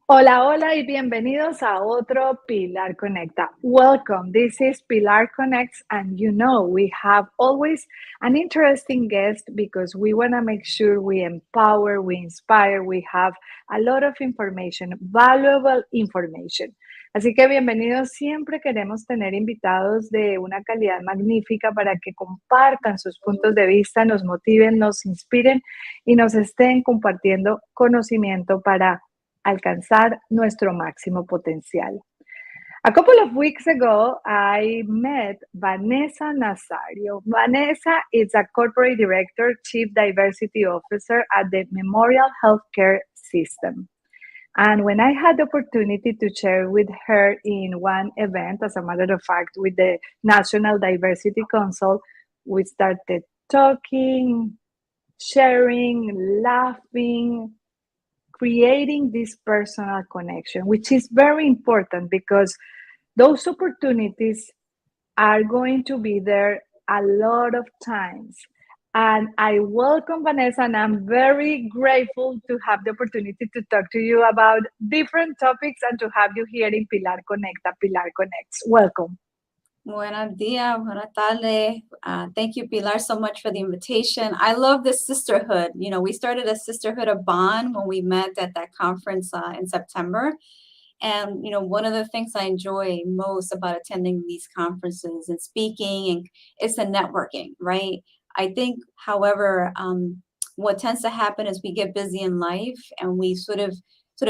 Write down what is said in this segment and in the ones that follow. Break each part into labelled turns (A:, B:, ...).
A: Hola, hola y bienvenidos a otro Pilar Conecta. Welcome. This is Pilar Connects, and we have always an interesting guest because we want to make sure we empower, we inspire, we have a lot of information, valuable information. Así que bienvenidos. Siempre queremos tener invitados de una calidad magnífica para que compartan sus puntos de vista, nos motiven, nos inspiren y nos estén compartiendo conocimiento para alcanzar nuestro máximo potencial. A couple of weeks ago, I met Vanessa Nazario. Vanessa is a corporate director, chief diversity officer at the Memorial Healthcare System. And when I had the opportunity to share with her in one event, as a matter of fact, with the National Diversity Council, we started talking, sharing, laughing, creating this personal connection, which is very important because those opportunities are going to be there a lot of times. And I welcome Vanessa, and I'm very grateful to have the opportunity to talk to you about different topics and to have you here in Pilar Conecta, Pilar Connects. Welcome.
B: Buenos dias, buenas tardes. Thank you, Pilar, so much for the invitation. I love this sisterhood. You know, we started a sisterhood of bond when we met at that conference in September. And, one of the things I enjoy most about attending these conferences and speaking and is the networking, right? I think, however, what tends to happen is we get busy in life and we sort of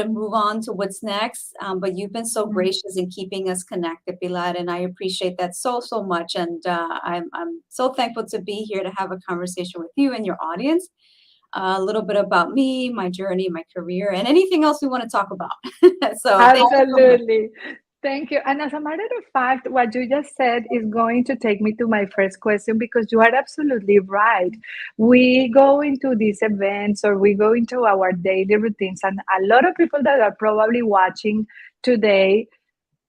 B: move on to what's next. But you've been so gracious in keeping us connected, Pilar, and I appreciate that so much. And I'm so thankful to be here to have a conversation with you and your audience. A little bit about me, my journey, my career, and anything else we want to talk about. So thank you so much.
A: Absolutely. Thank you. And as a matter of fact, what you just said is going to take me to my first question because you are absolutely right. We go into these events or we go into our daily routines, and a lot of people that are probably watching today,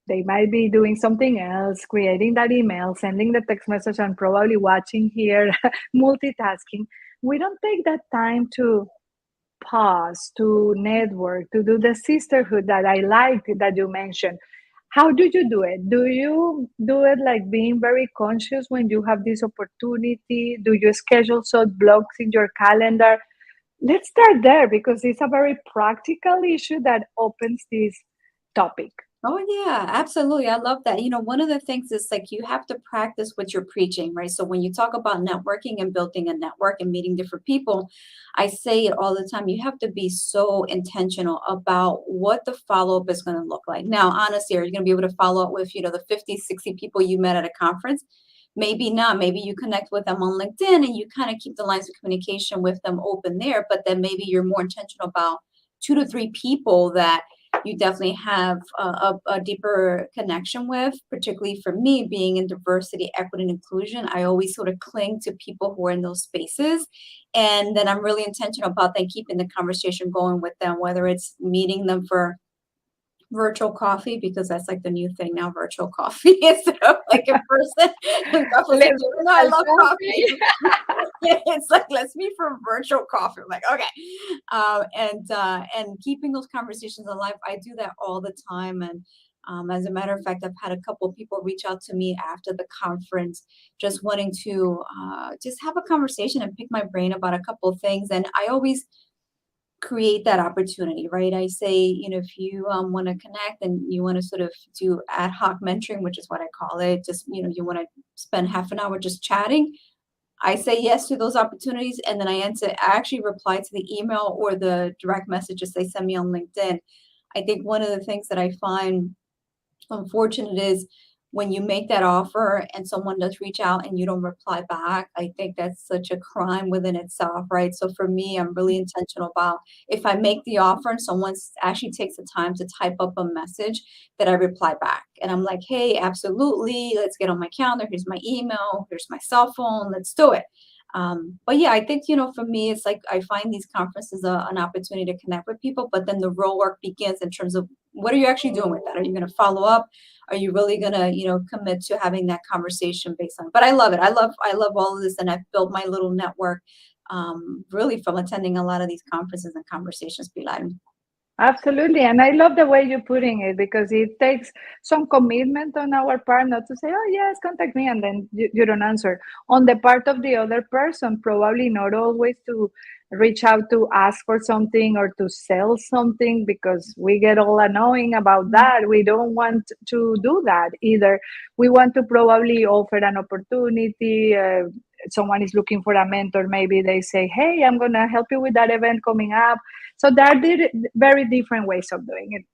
A: they might be doing something else, creating that email, sending the text message, and probably watching here, multitasking. We don't take that time to pause, to network, to do the sisterhood that I like that you mentioned. How do you do it? Do you do it like being very conscious when you have this opportunity? Do you schedule short blocks in your calendar? Let's start there because it's a very practical issue that opens this topic.
B: Oh, yeah, absolutely. I love that. One of the things is like you have to practice what you're preaching, right? So when you talk about networking and building a network and meeting different people, I say it all the time. You have to be so intentional about what the follow-up is going to look like. Now, honestly, are you going to be able to follow up with, the 50, 60 people you met at a conference? Maybe not. Maybe you connect with them on LinkedIn and you kind of keep the lines of communication with them open there, but then maybe you're more intentional about 2 to 3 people that you definitely have a deeper connection with, particularly for me being in diversity, equity, and inclusion. I always sort of cling to people who are in those spaces. And then I'm really intentional about then keeping the conversation going with them, whether it's meeting them for virtual coffee, because that's like the new thing now, virtual coffee instead of like in person. And couples say,
A: Let's
B: "You
A: go
B: know, I
A: for
B: love coffee."
A: coffee.
B: It's like, let's meet for virtual coffee. I'm like, okay. And keeping those conversations alive, I do that all the time. And as a matter of fact, I've had a couple of people reach out to me after the conference, just wanting to just have a conversation and pick my brain about a couple of things. And I always create that opportunity, right? I say, if you want to connect and you want to sort of do ad hoc mentoring, which is what I call it, just, you want to spend half an hour just chatting, I say yes to those opportunities. And then I actually reply to the email or the direct messages they send me on LinkedIn. I think one of the things that I find unfortunate is when you make that offer and someone does reach out and you don't reply back. I think that's such a crime within itself, right? So for me, I'm really intentional about if I make the offer and someone actually takes the time to type up a message, that I reply back. And I'm like, hey, absolutely, let's get on my calendar. Here's my email, here's my cell phone, let's do it. But yeah, I think, for me, it's like I find these conferences an opportunity to connect with people, but then the real work begins in terms of what are you actually doing with that? Are you going to follow up? Are you really going to, commit to having that conversation based on, but I love it. I love all of this. And I've built my little network, really from attending a lot of these conferences and conversations, Pilar.
A: Absolutely. And I love the way you're putting it because it takes some commitment on our part not to say, oh, yes, contact me, and then you don't answer. On the part of the other person, probably not always to reach out to ask for something or to sell something because we get all annoying about that. We don't want to do that either. We want to probably offer an opportunity. Someone is looking for a mentor. Maybe they say, hey, I'm going to help you with that event coming up, so there are very different ways of doing it.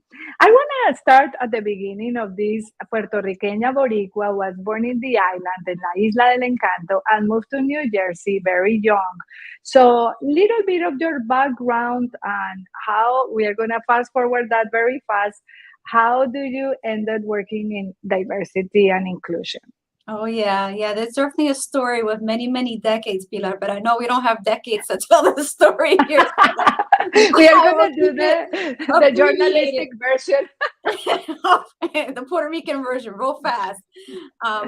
A: I want to start at the beginning of this. Puertorriqueña Boricua was born in the island, in La Isla del Encanto, and moved to New Jersey very young. So, little bit of your background and how we are going to fast forward that very fast. How do you ended working in diversity and inclusion?
B: Oh yeah, yeah. There's certainly a story with many, many decades, Pilar, but I know we don't have decades to tell the story here.
A: We are
B: I
A: going
B: will
A: to do
B: keep it
A: the
B: abbreviated.
A: journalistic version.
B: The Puerto Rican version, real fast.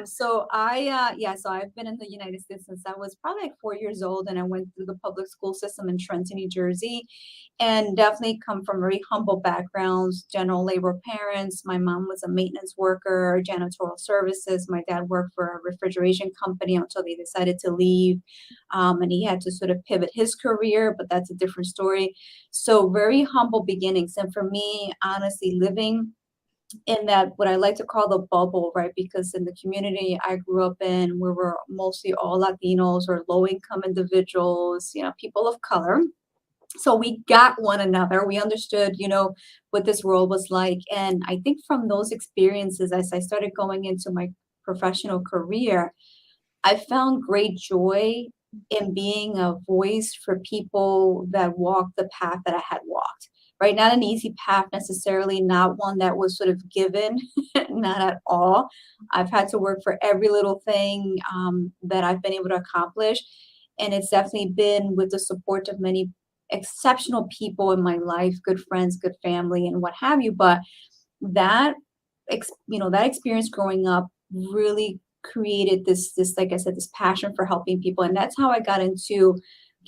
B: So I've been in the United States since I was probably like 4 years old, and I went through the public school system in Trenton, New Jersey, and definitely come from very humble backgrounds, general labor parents. My mom was a maintenance worker, janitorial services. My dad worked for a refrigeration company until they decided to leave, and he had to sort of pivot his career, but that's a different story. So very humble beginnings, and for me, honestly, living in that what I like to call the bubble, right? Because in the community I grew up in, we were mostly all Latinos or low income individuals, people of color. So we got one another. We understood, what this world was like. And I think from those experiences, as I started going into my professional career, I found great joy in being a voice for people that walked the path that I had walked, right? Not an easy path necessarily, not one that was sort of given, not at all. I've had to work for every little thing that I've been able to accomplish. And it's definitely been with the support of many exceptional people in my life, good friends, good family, and what have you. But that that experience growing up really created this like I said, this passion for helping people, and that's how I got into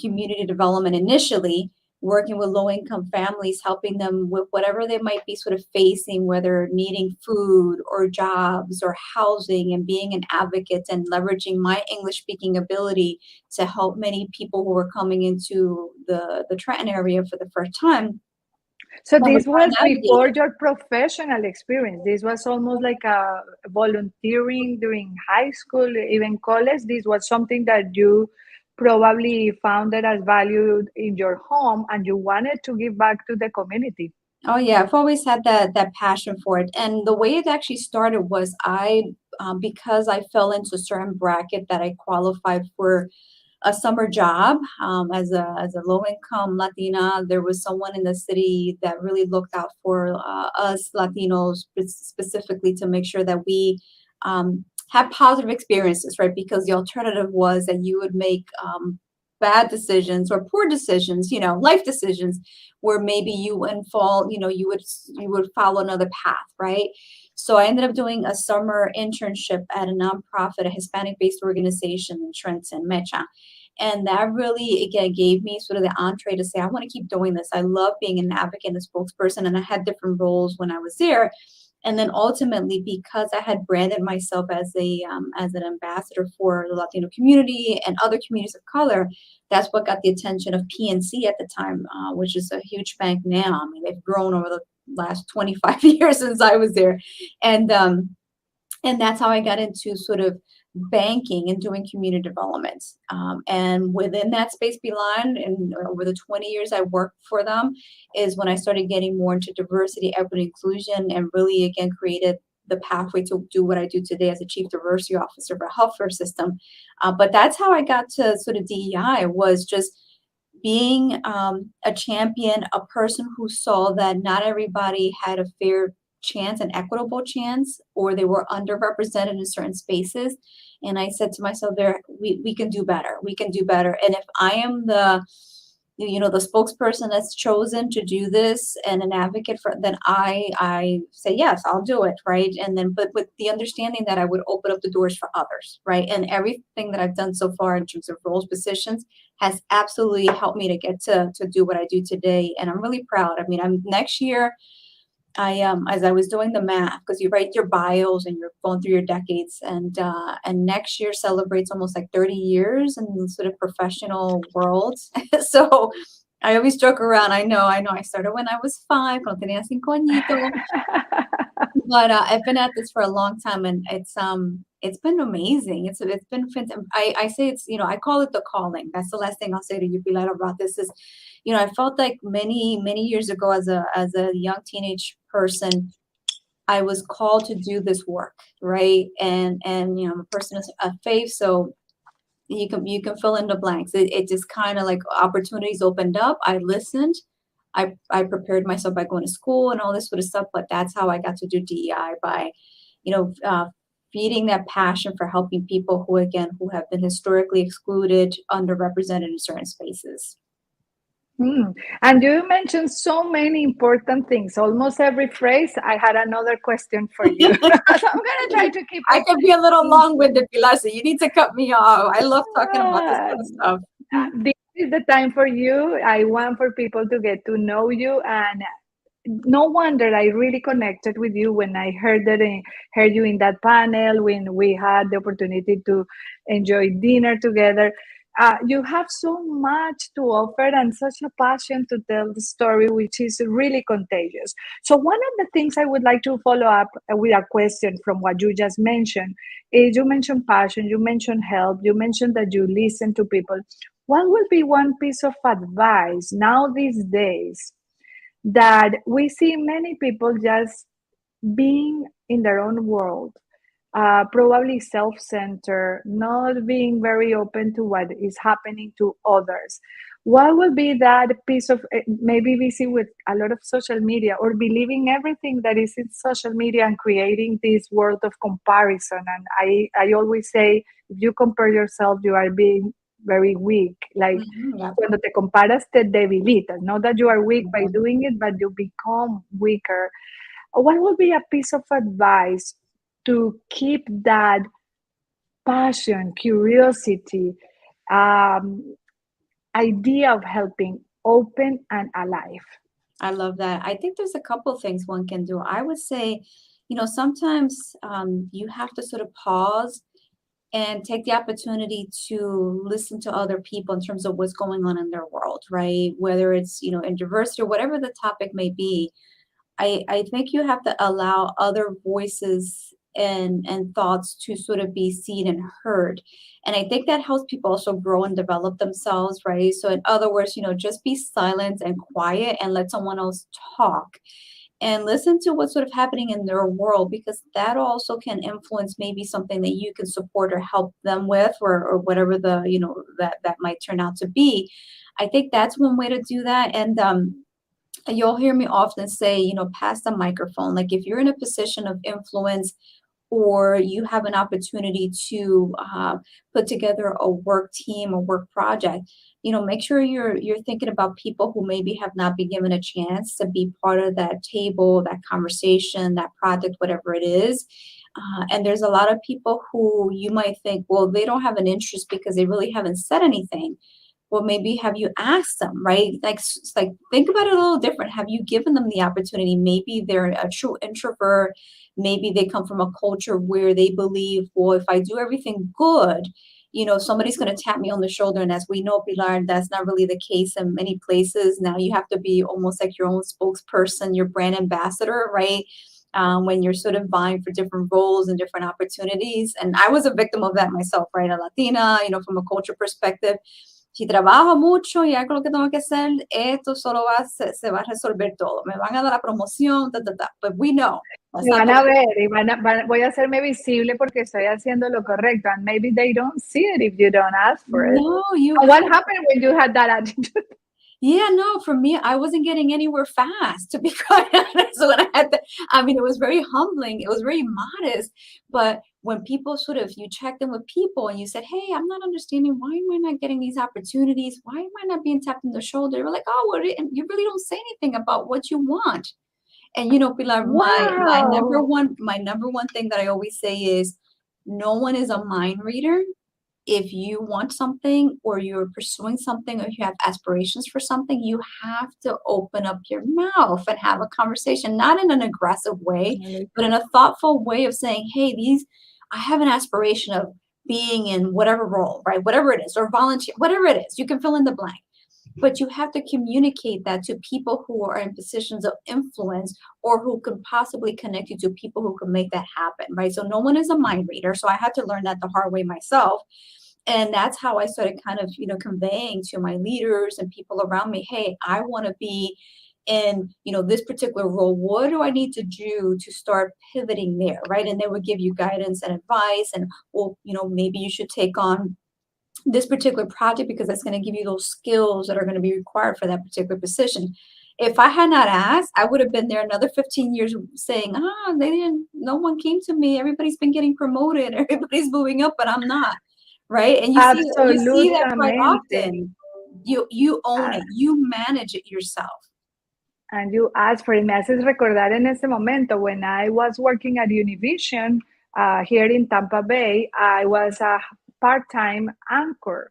B: community development initially, working with low income families, helping them with whatever they might be sort of facing, whether needing food or jobs or housing, and being an advocate and leveraging my English speaking ability to help many people who were coming into the Trenton area for the first time
A: So
B: and were
A: this
B: trying
A: was
B: to navigate
A: before
B: it.
A: your professional experience. This was almost like a volunteering during high school, even college. This was something that you probably found it as valued in your home and you wanted to give back to the community.
B: Oh yeah, I've always had that passion for it, and the way it actually started was because I fell into a certain bracket that I qualified for a summer job as a low income Latina. There was someone in the city that really looked out for us Latinos specifically to make sure that we had positive experiences, right? Because the alternative was that you would make bad decisions or poor decisions, life decisions, where maybe you wouldn't fall, you would follow another path, right? So I ended up doing a summer internship at a nonprofit, a Hispanic-based organization in Trenton, Mecha. And that really, again, gave me sort of the entree to say, I want to keep doing this. I love being an advocate and a spokesperson, and I had different roles when I was there. And then ultimately, because I had branded myself as an ambassador for the Latino community and other communities of color, that's what got the attention of PNC at the time, which is a huge bank now. I mean, they've grown over the last 25 years since I was there, and that's how I got into sort of banking and doing community development. And within that space, Beeline, and over the 20 years I worked for them, is when I started getting more into diversity, equity, inclusion, and really, again, created the pathway to do what I do today as a chief diversity officer for a healthcare system. But that's how I got to sort of DEI, was just being a champion, a person who saw that not everybody had a fair chance, an equitable chance, or they were underrepresented in certain spaces. And I said to myself, we can do better. We can do better. And if I am the spokesperson that's chosen to do this and an advocate for, then I say yes, I'll do it, right? And then, but with the understanding that I would open up the doors for others, right? And everything that I've done so far in terms of roles, positions, has absolutely helped me to get to do what I do today, and I'm really proud. I mean, I'm next year. As I was doing the math, because you write your bios and you're going through your decades, and next year celebrates almost like 30 years in the sort of professional world. So I always joke around. I know. I started when I was 5, cuando tenía 5 añitos, but I've been at this for a long time, and it's been amazing. It's been fantastic. I say it's, I call it the calling. That's the last thing I'll say to you, Pilar, about this is, I felt like many years ago, as a young teenage person, I was called to do this work, right? And I'm a person of faith, so you can fill in the blanks. It just kind of like opportunities opened up. I listened. I prepared myself by going to school and all this sort of stuff, but that's how I got to do DEI, by, you know, uh, feeding that passion for helping people who have been historically excluded, underrepresented in certain spaces.
A: Hmm. And you mentioned so many important things. Almost every phrase, I had another question for you. So I'm gonna try to keep
B: I
A: it
B: can be a little
A: simple.
B: long-winded, Pilar, so you need to cut me off. I love talking about this
A: Uh,
B: kind of stuff.
A: this is the time for you. I want for people to get to know you, and no wonder I really connected with you when I heard you in that panel, when we had the opportunity to enjoy dinner together. You have so much to offer and such a passion to tell the story, which is really contagious. So, one of the things I would like to follow up with a question from what you just mentioned is, you mentioned passion, you mentioned help, you mentioned that you listen to people. What would be one piece of advice now these days that we see many people just being in their own world, probably self centered, not being very open to what is happening to others? What would be that piece of, maybe busy with a lot of social media or believing everything that is in social media and creating this world of comparison? And I always say, if you compare yourself, you are being very weak. Like,
B: Mhm, yeah.
A: cuando te comparas, te debilitas. Not that you are weak by
B: Yeah.
A: doing it, but you become weaker. What would be a piece of advice to keep that passion, curiosity, um, idea of helping open and alive?
B: I love that. I think there's a couple of things one can do. I would say, sometimes you have to sort of pause and take the opportunity to listen to other people in terms of what's going on in their world, right? Whether it's, in diversity or whatever the topic may be. I think you have to allow other voices and thoughts to sort of be seen and heard. And I think that helps people also grow and develop themselves, right? So in other words, just be silent and quiet and let someone else talk and listen to what's sort of happening in their world, because that also can influence maybe something that you can support or help them with, or whatever that might turn out to be. I think that's one way to do that. And you'll hear me often say, pass the microphone. Like if you're in a position of influence, or you have an opportunity to put together a work team or work project, make sure you're thinking about people who maybe have not been given a chance to be part of that table, that conversation, that project, whatever it is. And there's a lot of people who you might think, well, they don't have an interest because they really haven't said anything. Well, maybe have you asked them, right? Like, like think about it a little different. Have you given them the opportunity? Maybe they're a true introvert. Maybe they come from a culture where they believe, well, if I do everything good, somebody's going to tap me on the shoulder. And as we know, Pilar, that's not really the case in many places. Now you have to be almost like your own spokesperson, your brand ambassador, right? When you're sort of vying for different roles and different opportunities. And I was a victim of that myself, right? A Latina, from a culture perspective. Si trabajo mucho y hago lo que tengo que hacer, esto solo se va a resolver todo. Me van a dar la promoción, ta, ta, ta. But we know that's
A: Me
B: not
A: van
B: the
A: a
B: way.
A: ver y voy a hacerme visible porque estoy haciendo lo correcto. And maybe they don't see it if you don't ask for it.
B: No, you
A: And what
B: have.
A: happened when you had that attitude?
B: Yeah, no, for me, I wasn't getting anywhere fast, to be quite honest. So when I had to, I mean, it was very humbling. It was very modest. But when people sort of, you checked in with people and you said, hey, I'm not understanding, why am I not getting these opportunities? Why am I not being tapped in the shoulder? They were like, oh, well, and you really don't say anything about what you want. And Pilar,
A: Wow.
B: my number one thing that I always say is no one is a mind reader. If you want something or you're pursuing something or you have aspirations for something, you have to open up your mouth and have a conversation, not in an aggressive way, but in a thoughtful way of saying, hey, I have an aspiration of being in whatever role, right? Whatever it is, or volunteer, whatever it is, you can fill in the blank. But you have to communicate that to people who are in positions of influence or who could possibly connect you to people who can make that happen, right? So no one is a mind reader. So I had to learn that the hard way myself. And that's how I started kind of, conveying to my leaders and people around me, hey, I want to be in, this particular role. What do I need to do to start pivoting there, right? And they would give you guidance and advice and, well, maybe you should take on this particular project because that's going to give you those skills that are going to be required for that particular position. If I had not asked, I would have been there another 15 years saying, no one came to me. Everybody's been getting promoted. Everybody's moving up, but I'm not. Right. And you see that quite
A: Absolutamente.
B: often. You own
A: Ah,
B: it. You manage it yourself.
A: and you asked for it. Me haces recordar en ese momento when I was working at Univision here in Tampa Bay, I was a part-time anchor.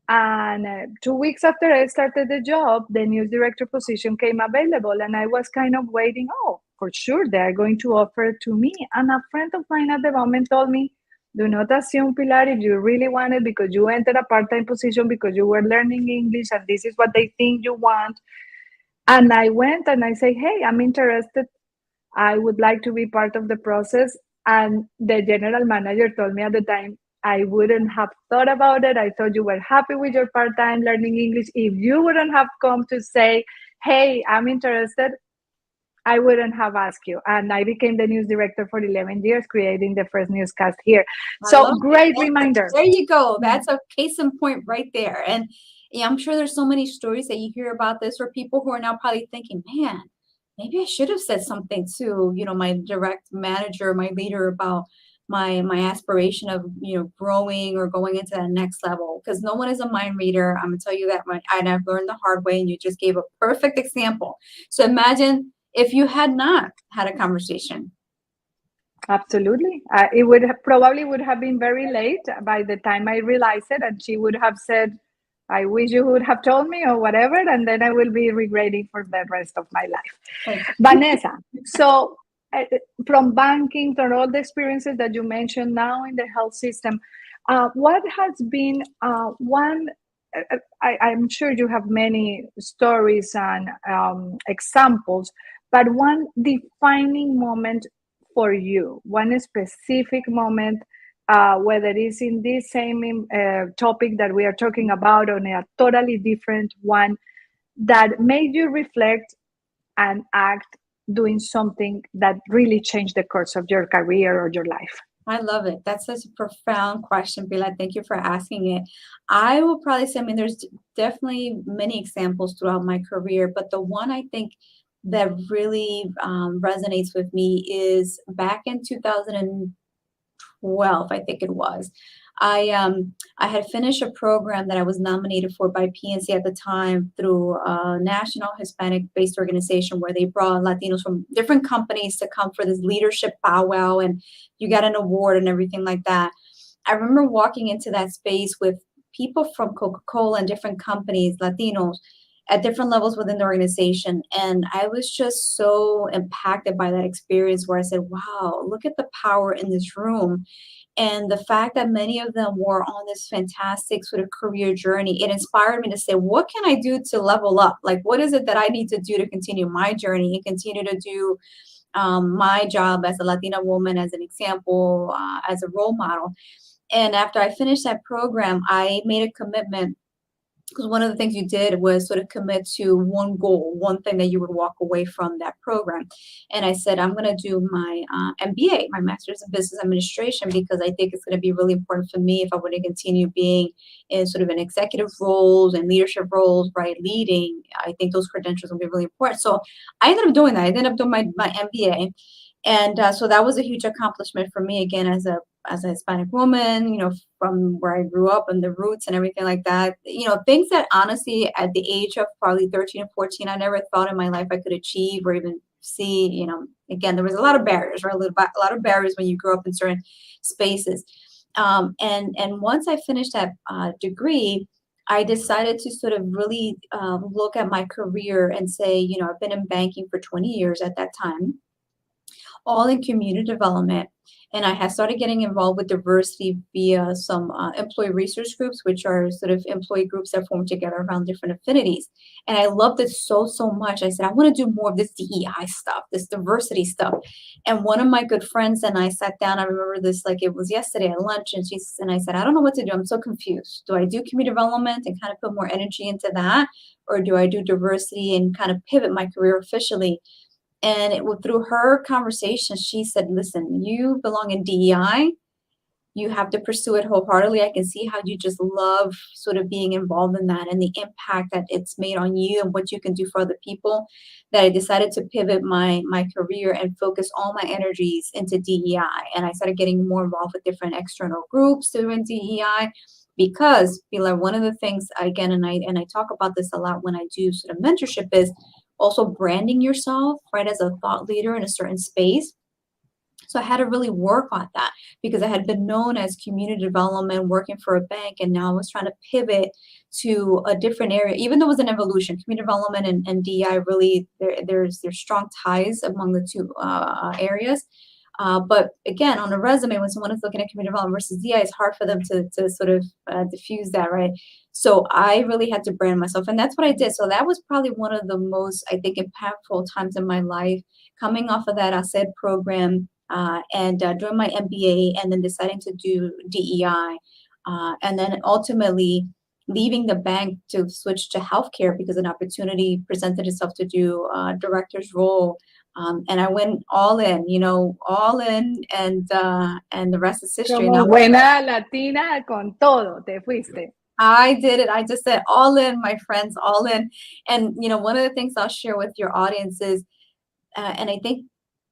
A: And 2 weeks after I started the job, the news director position came available, and I was kind of waiting. Oh, for sure, they're going to offer it to me. And a friend of mine at the moment told me, do not assume, Pilar, if you really want it because you entered a part time position because you were learning English and this is what they think you want. And I went and I say, hey, I'm interested. I would like to be part of the process. And the general manager told me at the time, I wouldn't have thought about it. I thought you were happy with your part time learning English. If you wouldn't have come to say, hey, I'm interested, I wouldn't have asked you. And I became the news director for 11 years, creating the first newscast here.
B: I
A: So,
B: love it.
A: great reminder.
B: There you go. That's a case in point right there. And yeah, I'm sure there's so many stories that you hear about this, or people who are now probably thinking, man, maybe I should have said something to, my direct manager, my leader about my aspiration of, growing or going into that next level. Because no one is a mind reader. I'm gonna tell you that much. And I've learned the hard way, and you just gave a perfect example. So imagine if you had not had a conversation.
A: Absolutely. It probably would have been very late by the time I realized it, and she would have said, I wish you would have told me or whatever, and then I will be regretting for the rest of my life. Vanessa, so from banking to all the experiences that you mentioned now in the health system, what has been one? I'm sure you have many stories and examples, but one defining moment for you, one specific moment, whether it's in this same topic that we are talking about or in a totally different one, that made you reflect and act doing something that really changed the course of your career or your life?
B: I love it. That's such a profound question, Pilar. Thank you for asking it. I will probably say, I mean, there's definitely many examples throughout my career, but the one I think that really resonates with me is back in 2012, I think it was. I had finished a program that I was nominated for by PNC at the time through a national Hispanic based organization where they brought Latinos from different companies to come for this leadership powwow, and you got an award and everything like that. I remember walking into that space with people from Coca-Cola and different companies, Latinos, at different levels within the organization. And I was just so impacted by that experience where I said, wow, look at the power in this room. And the fact that many of them were on this fantastic sort of career journey, it inspired me to say, what can I do to level up? Like, what is it that I need to do to continue my journey and continue to do my job as a Latina woman, as an example, as a role model? And after I finished that program, I made a commitment, because one of the things you did was sort of commit to one goal, one thing that you would walk away from that program. And I said, I'm going to do my MBA, my Master's in Business Administration, because I think it's going to be really important for me if I want to continue being in sort of an executive roles and leadership roles, right? Leading. I think those credentials will be really important. So I ended up doing that. I ended up doing my MBA. And so that was a huge accomplishment for me, again, as a as a Hispanic woman, from where I grew up and the roots and everything like that, things that honestly at the age of probably 13 or 14, I never thought in my life I could achieve or even see. Again, there was a lot of barriers, right? A lot of barriers when you grow up in certain spaces. And once I finished that degree, I decided to sort of really look at my career and say, I've been in banking for 20 years at that time, all in community development. And I had started getting involved with diversity via some employee research groups, which are sort of employee groups that form together around different affinities. And I loved it so, so much. I said, I want to do more of this DEI stuff, this diversity stuff. And one of my good friends and I sat down. I remember this like it was yesterday at lunch. And I said, I don't know what to do. I'm so confused. Do I do community development and kind of put more energy into that? Or do I do diversity and kind of pivot my career officially? And through her conversation, she said, listen, you belong in DEI. You have to pursue it wholeheartedly. I can see how you just love sort of being involved in that and the impact that it's made on you and what you can do for other people, that I decided to pivot my career and focus all my energies into DEI. And I started getting more involved with different external groups doing DEI because, Pilar, one of the things, again, and I talk about this a lot when I do sort of mentorship, is also branding yourself, right, as a thought leader in a certain space. So I had to really work on that because I had been known as community development, working for a bank, and now I was trying to pivot to a different area, even though it was an evolution. Community development and DEI really, there's strong ties among the two areas. But again, on a resume, when someone is looking at community development versus DI, it's hard for them to sort of diffuse that, right? So I really had to brand myself, and that's what I did. So that was probably one of the most, I think, impactful times in my life, coming off of that ASED program and doing my MBA, and then deciding to do DEI, and then ultimately leaving the bank to switch to healthcare because an opportunity presented itself to do a director's role. And I went all in, all in, and the rest is history.
A: Como
B: Now,
A: buena latina, con todo, te fuiste.
B: I did it. I just said all in, my friends, all in. And, one of the things I'll share with your audience is, and I think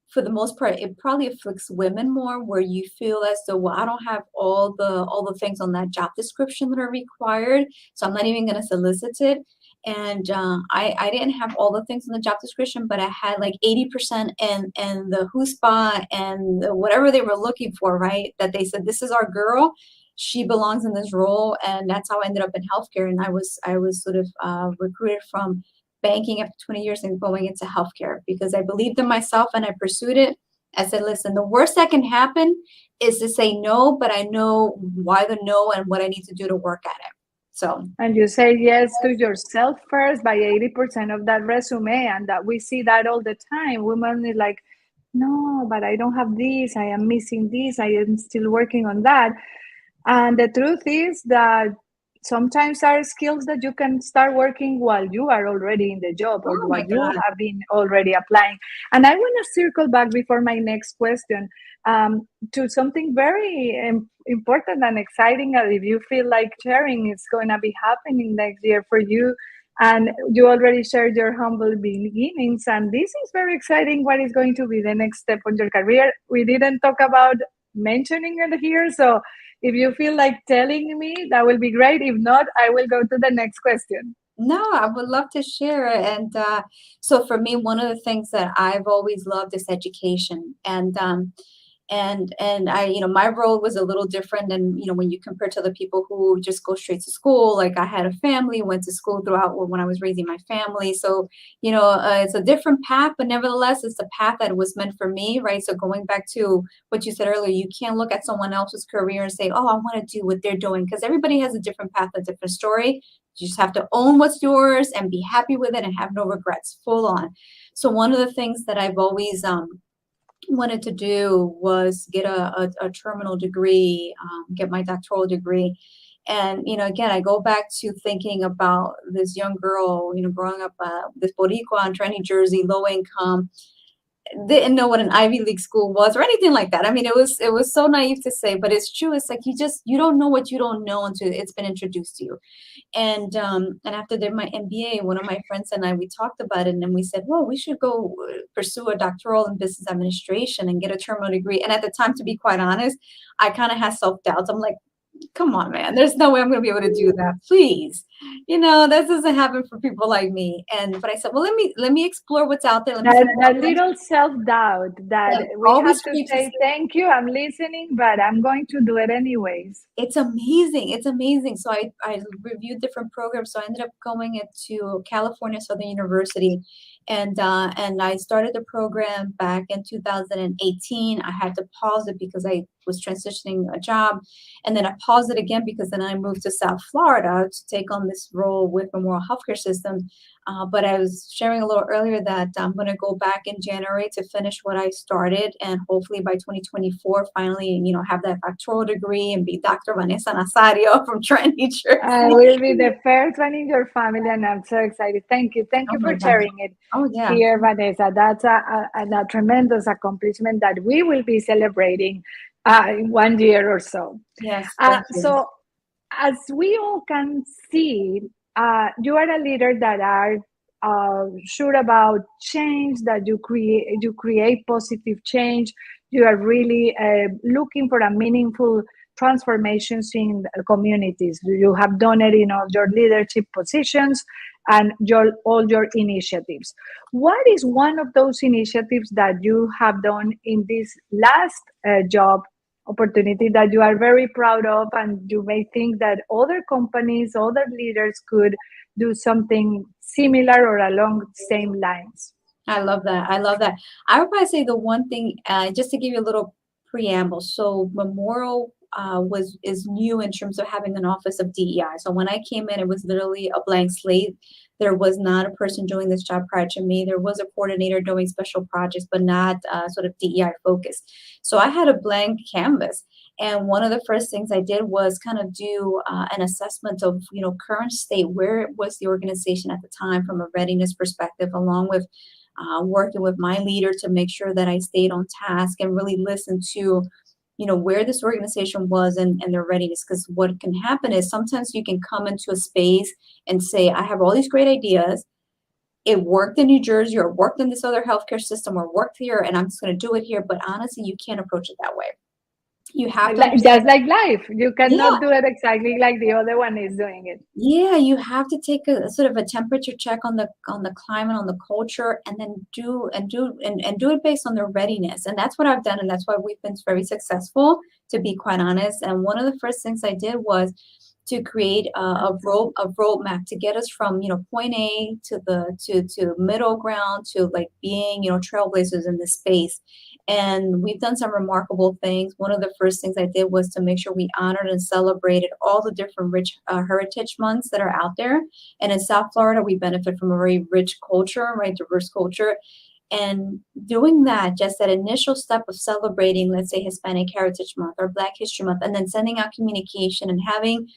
B: for the most part, it probably afflicts women more, where you feel as though, well, I don't have all the things on that job description that are required, so I'm not even going to solicit it. And I didn't have all the things in the job description, but I had like 80% and the chutzpah and whatever they were looking for, right? That they said, this is our girl. She belongs in this role. And that's how I ended up in healthcare. And I was sort of recruited from banking after 20 years and going into healthcare because I believed in myself and I pursued it. I said, listen, the worst that can happen is to say no, but I know why the no and what I need to do to work at it. So,
A: and you say yes to yourself first by 80% of that resume, and that we see that all the time. Women is like, no, but I don't have this, I am missing this, I am still working on that. And the truth is that sometimes are skills that you can start working while you are already in the job or
B: oh
A: while
B: my
A: you
B: God.
A: have been already applying. And I want to circle back before my next question to something very important and exciting. And if you feel like sharing, it's going to be happening next year for you. And you already shared your humble beginnings. And this is very exciting. What is going to be the next step on your career? We didn't talk about mentioning it here. So if you feel like telling me, that will be great. If not, I will go to the next question.
B: No, I would love to share it. And so for me, one of the things that I've always loved is education. And I, my role was a little different than, when you compare to the people who just go straight to school. Like I had a family, went to school throughout when I was raising my family. So, it's a different path, but nevertheless, it's the path that was meant for me, right? So going back to what you said earlier, you can't look at someone else's career and say, oh, I want to do what they're doing, because everybody has a different path, a different story. You just have to own what's yours and be happy with it and have no regrets, full on. So one of the things that I've always, wanted to do was get a terminal degree, get my doctoral degree. And, again, I go back to thinking about this young girl, growing up this Boricua in Trenton, New Jersey, low income, didn't know what an Ivy League school was or anything like that. I mean, it was so naive to say, but it's true. It's like you don't know what you don't know until it's been introduced to you. And after I did my MBA, one of my friends and I, we talked about it, and we said, well, we should go pursue a doctoral in business administration and get a terminal degree. And at the time, to be quite honest, I kind of had self-doubts. I'm like, come on, man, there's no way I'm going to be able to do that. Please. That doesn't happen for people like me. But I said, well, let me explore what's out there. Let me see
A: That little self-doubt that
B: that
A: we
B: always
A: have to
B: creeps
A: say, thank you, I'm listening, but I'm going to do it anyways.
B: It's amazing. It's amazing. So I reviewed different programs. So I ended up going into California Southern University, and I started the program back in 2018. I had to pause it because I was transitioning a job, and then I paused it again because then I moved to South Florida to take on this role with Memorial Healthcare System. But I was sharing a little earlier that I'm going to go back in January to finish what I started, and hopefully by 2024, finally, have that doctoral degree and be Dr. Vanessa Nazario from Trenton, New
A: I
B: Jersey.
A: will be the first one in your family, and I'm so excited. Thank you. Thank
B: Oh
A: you
B: my
A: for
B: gosh.
A: sharing it
B: Oh yeah.
A: here, Vanessa. That's a tremendous accomplishment that we will be celebrating in 1 year or so.
B: Yes. Thank you.
A: So, as we all can see, you are a leader that are sure about change, that you create positive change. You are really looking for a meaningful transformations in communities. You have done it in all your leadership positions and all your initiatives. What is one of those initiatives that you have done in this last job opportunity that you are very proud of, and you may think that other companies, other leaders could do something similar or along the same lines?
B: I love that. I love that. I would probably say the one thing, just to give you a little preamble. So Memorial is new in terms of having an office of DEI. So when I came in, it was literally a blank slate. There was not a person doing this job prior to me. There was a coordinator doing special projects, but not sort of DEI focused. So I had a blank canvas. And one of the first things I did was kind of do an assessment of, current state, where was the organization at the time from a readiness perspective, along with working with my leader to make sure that I stayed on task and really listened to, where this organization was and their readiness. Because what can happen is sometimes you can come into a space and say, I have all these great ideas. It worked in New Jersey or worked in this other healthcare system or worked here, and I'm just going to do it here. But honestly, you can't approach it that way. You have to understand.
A: Just like life, you
B: Yeah,
A: cannot do it exactly like the other one is doing it.
B: yeah, you have to take a sort of a temperature check on the climate, on the culture, and then do it based on their readiness. And that's what I've done, and that's why we've been very successful, to be quite honest. And one of the first things I did was to create a roadmap to get us from point A to middle ground to like being trailblazers in this space. And we've done some remarkable things. One of the first things I did was to make sure we honored and celebrated all the different rich heritage months that are out there. And in South Florida, we benefit from a very rich culture, right, diverse culture. And doing that, just that initial step of celebrating, let's say Hispanic Heritage Month or Black History Month, and then sending out communication and having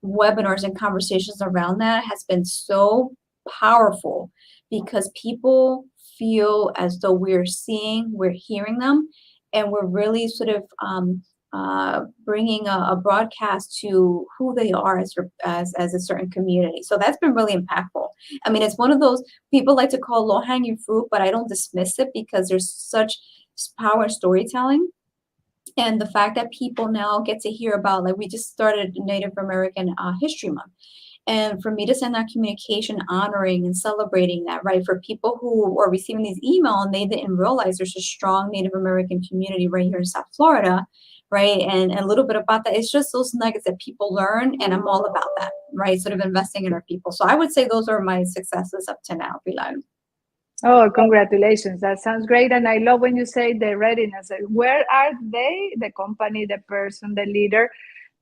B: webinars and conversations around that has been so powerful, because people feel as though we're hearing them, and we're really sort of bringing a broadcast to who they are as a certain community. So that's been really impactful. I mean, it's one of those people like to call low-hanging fruit, but I don't dismiss it because there's such power in storytelling. And the fact that people now get to hear about, like, we just started Native American History Month. And for me to send that communication honoring and celebrating that, right, for people who are receiving these emails and they didn't realize there's a strong Native American community right here in South Florida, right, and a little bit about that. It's just those nuggets that people learn, and I'm all about that, right, sort of investing in our people. So I would say those are my successes up to now, Pilar.
A: Oh, congratulations. That sounds great. And I love when you say the readiness. Where are they, the company, the person, the leader?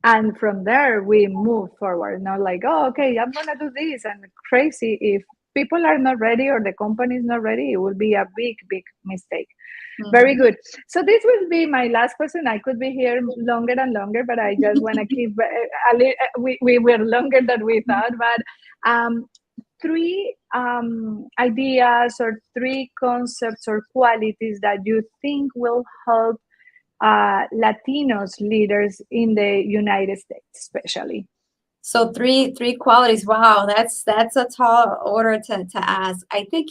A: And from there, we move forward. Not like, oh, okay, I'm going to do this. And crazy. If people are not ready or the company is not ready, it will be a big, big mistake. Very good. So this will be my last question. I could be here longer and longer, but I just want to keep we were longer than we thought. But three ideas or three concepts or qualities that you think will help Latinos leaders in the United States, especially?
B: So three qualities. Wow, that's a tall order to ask. I think,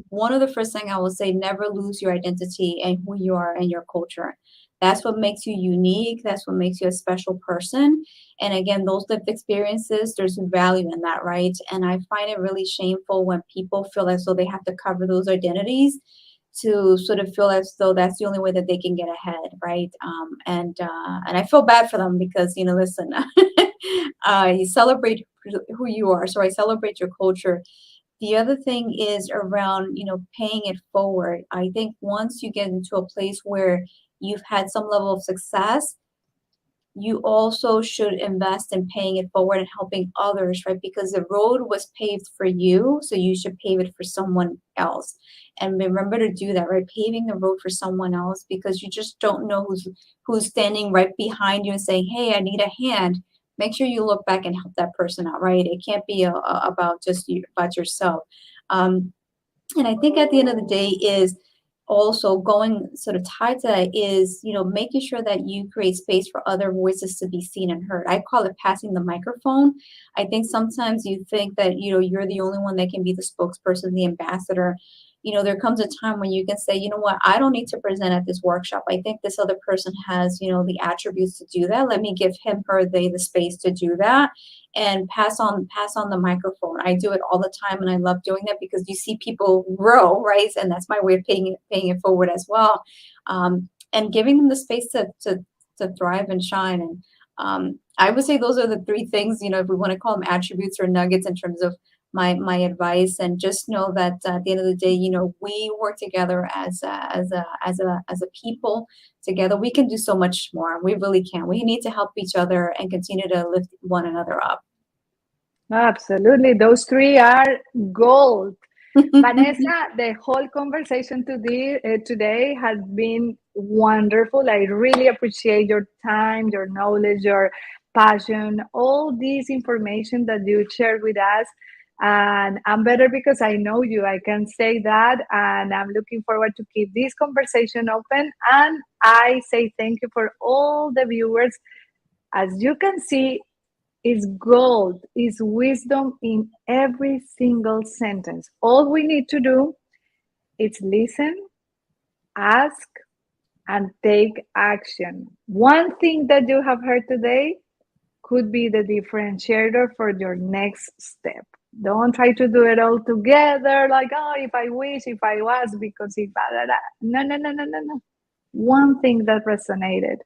B: one of the first thing I will say, never lose your identity and who you are and your culture. That's what makes you unique. That's what makes you a special person. And again, those lived experiences, there's value in that, right? And I find it really shameful when people feel as though they have to cover those identities to sort of feel as though that's the only way that they can get ahead, right? And I feel bad for them because, listen, you celebrate who you are. So I celebrate your culture. The other thing is around, paying it forward. I think once you get into a place where you've had some level of success, you also should invest in paying it forward and helping others, right? Because the road was paved for you, so you should pave it for someone else. And remember to do that, right? Paving the road for someone else, because you just don't know who's standing right behind you and saying, "Hey, I need a hand." Make sure you look back and help that person out, right? It can't be about just you, about yourself. Um, and I think at the end of the day is also going sort of tied to that is, making sure that you create space for other voices to be seen and heard. I call it passing the microphone. I think sometimes you think that, you're the only one that can be the spokesperson, the ambassador. There comes a time when you can say, you know what, I don't need to present at this workshop. I think this other person has, the attributes to do that. Let me give him, her, they the space to do that and pass on the microphone. I do it all the time and I love doing that because you see people grow, right? And that's my way of paying it forward as well. And giving them the space to thrive and shine. And I would say those are the three things, if we want to call them attributes or nuggets in terms of my advice. And just know that at the end of the day, we work together as a people together. We can do so much more. We really can. We need to help each other and continue to lift one another up.
A: Absolutely. Those three are gold. Vanessa, the whole conversation today has been wonderful. I really appreciate your time, your knowledge, your passion, all this information that you shared with us. And I'm better because I know you. I can say that. And I'm looking forward to keep this conversation open. And I say thank you for all the viewers. As you can see, is gold, is wisdom in every single sentence. All we need to do is listen, ask, and take action. One thing that you have heard today could be the differentiator for your next step. Don't try to do it all together like, oh, if I wish, if I was, because if I, no, no, no, no, no, no. One thing that resonated.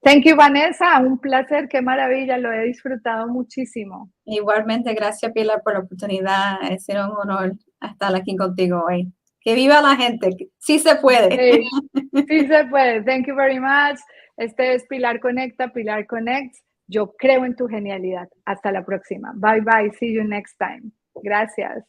A: Thank you, Vanessa. Un placer, qué maravilla. Lo he disfrutado muchísimo.
B: Igualmente, gracias, Pilar, por la oportunidad. Es un honor estar aquí contigo hoy. Que viva la gente. Sí se puede.
A: Sí, sí se puede. Thank you very much. Este es Pilar Conecta, Pilar Connects. Yo creo en tu genialidad. Hasta la próxima. Bye, bye. See you next time. Gracias.